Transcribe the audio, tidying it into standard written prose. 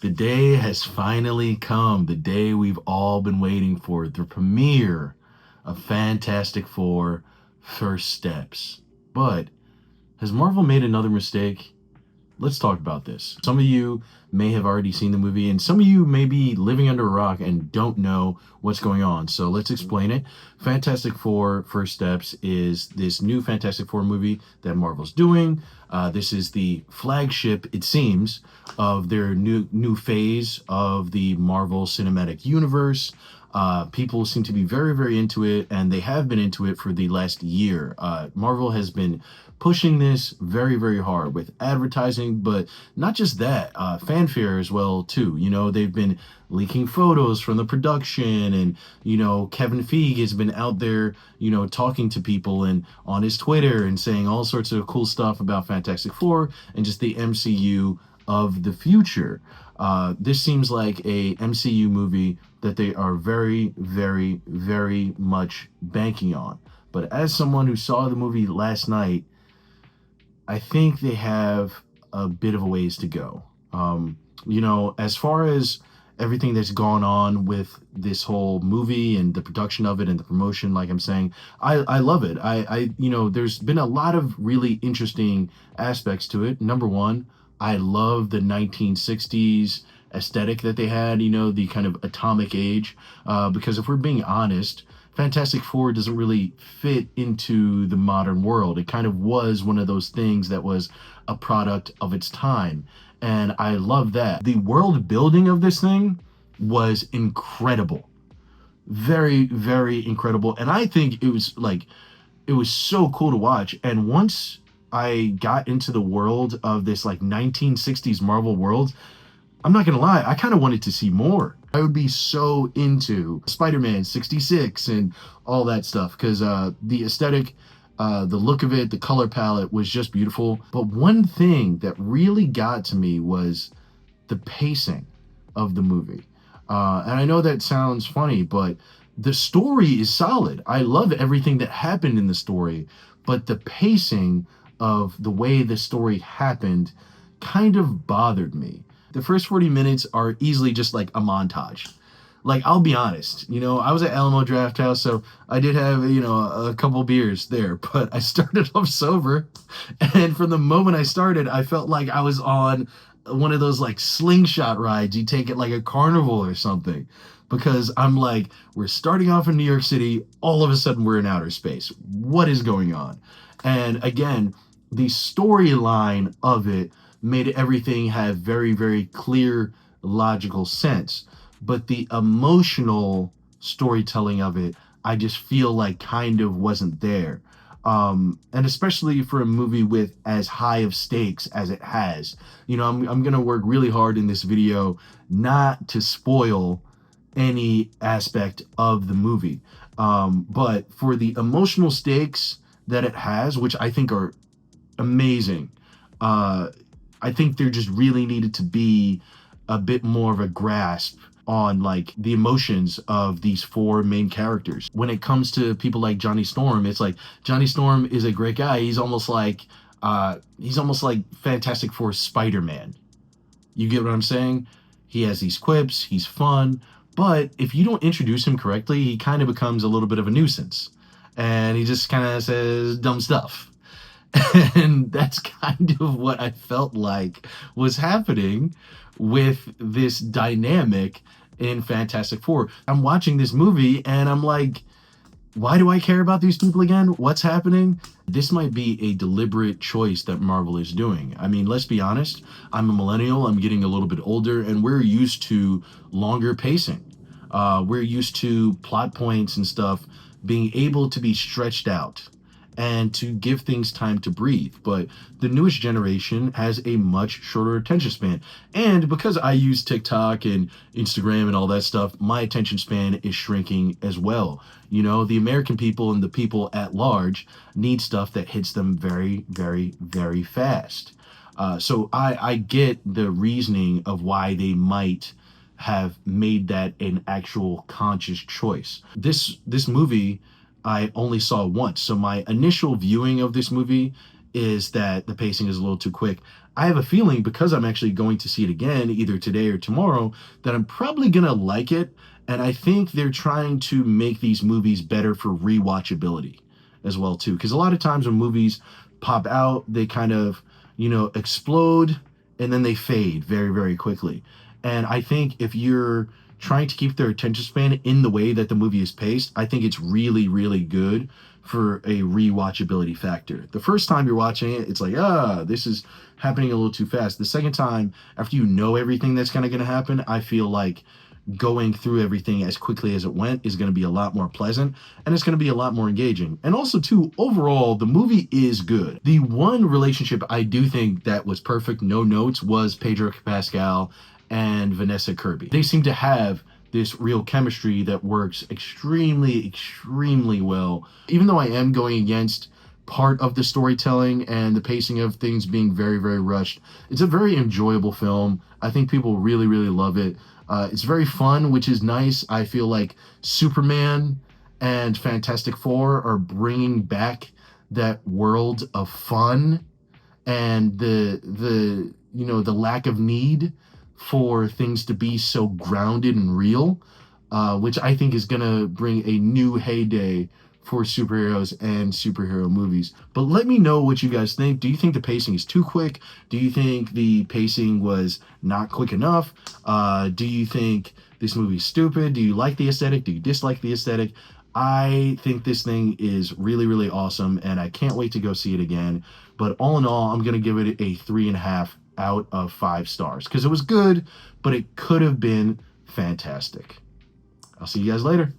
The day has finally come, the day we've all been waiting for, the premiere of Fantastic Four First Steps. But has Marvel made another mistake? Let's talk about this. Some of you may have already seen the movie, and some of you may be living under a rock and don't know what's going on. So let's explain it. Fantastic Four First Steps is this new Fantastic Four movie that Marvel's doing. This is the flagship, it seems, of their new phase of the Marvel Cinematic Universe. People seem to be very, very into it, and they have been into it for the last year. Marvel has been pushing this very, very hard with advertising, but not just that, fanfare as well too. You know, they've been leaking photos from the production, and Kevin Feige has been out there, talking to people and on his Twitter and saying all sorts of cool stuff about Fantastic Four and just the MCU of the future. This seems like a MCU movie that they are very, very, very much banking on. But as someone who saw the movie last night, I think they have a bit of a ways to go. As far as everything that's gone on with this whole movie and the production of it and the promotion, like I'm saying, I love it. There's been a lot of really interesting aspects to it. Number one, I love the 1960s aesthetic that they had, the kind of atomic age. Because if we're being honest, Fantastic Four doesn't really fit into the modern world. It kind of was one of those things that was a product of its time. And I love that. The world building of this thing was incredible. Very, very incredible. And I think it was so cool to watch. And once I got into the world of this 1960s Marvel world, I'm not gonna lie, I kind of wanted to see more. I would be so into Spider-Man 66 and all that stuff because the aesthetic, the look of it, the color palette was just beautiful. But one thing that really got to me was the pacing of the movie. And I know that sounds funny, but the story is solid. I love everything that happened in the story, but the pacing of the way the story happened kind of bothered me. The first 40 minutes are easily just like a montage. Like, I'll be honest, I was at Alamo Draft House, so I did have, a couple beers there, but I started off sober. And from the moment I started, I felt like I was on one of those slingshot rides you take at a carnival or something. Because I'm like, we're starting off in New York City, all of a sudden we're in outer space. What is going on? And again, the storyline of it made everything have very, very clear, logical sense. But the emotional storytelling of it, I just feel like kind of wasn't there. And especially for a movie with as high of stakes as it has. I'm going to work really hard in this video not to spoil any aspect of the movie. But for the emotional stakes that it has, which I think are amazing, I think there just really needed to be a bit more of a grasp on the emotions of these four main characters. When it comes to people like Johnny Storm, it's like Johnny Storm is a great guy. He's almost like Fantastic Four Spider-Man. You get what I'm saying? He has these quips, he's fun, but if you don't introduce him correctly, he kind of becomes a little bit of a nuisance. And he just kind of says dumb stuff. And that's kind of what I felt like was happening with this dynamic in Fantastic Four. I'm watching this movie and I'm like, why do I care about these people again? What's happening? This might be a deliberate choice that Marvel is doing. I mean, let's be honest. I'm a millennial. I'm getting a little bit older, and we're used to longer pacing. We're used to plot points and stuff being able to be stretched out and to give things time to breathe. But the newest generation has a much shorter attention span. And because I use TikTok and Instagram and all that stuff, my attention span is shrinking as well. The American people and the people at large need stuff that hits them very, very, very fast. So I get the reasoning of why they might have made that an actual conscious choice. This movie I only saw once. So my initial viewing of this movie is that the pacing is a little too quick. I have a feeling, because I'm actually going to see it again either today or tomorrow, that I'm probably gonna like it. And I think they're trying to make these movies better for rewatchability as well too. Because a lot of times when movies pop out, they kind of, explode and then they fade very, very quickly. And I think if you're trying to keep their attention span in the way that the movie is paced, I think it's really, really good for a rewatchability factor. The first time you're watching it, it's like, this is happening a little too fast. The second time, after you know everything that's kind of going to happen, I feel like going through everything as quickly as it went is going to be a lot more pleasant, and it's going to be a lot more engaging. And also too, overall the movie is good. The one relationship I do think that was perfect, no notes, was Pedro Pascal and Vanessa Kirby. They seem to have this real chemistry that works extremely, extremely well. Even though I am going against part of the storytelling and the pacing of things being very, very rushed, it's a very enjoyable film. I think people really, really love it. It's very fun, which is nice. I feel like Superman and Fantastic Four are bringing back that world of fun and the lack of need for things to be so grounded and real, which I think is gonna bring a new heyday for superheroes and superhero movies. But let me know what you guys think. Do you think the pacing is too quick? Do you think the pacing was not quick enough? Do you think this movie is stupid? Do you like the aesthetic? Do you dislike the aesthetic? I think this thing is really, really awesome, and I can't wait to go see it again. But all in all, I'm gonna give it a 3.5 out of 5 stars because it was good, but it could have been fantastic. I'll see you guys later.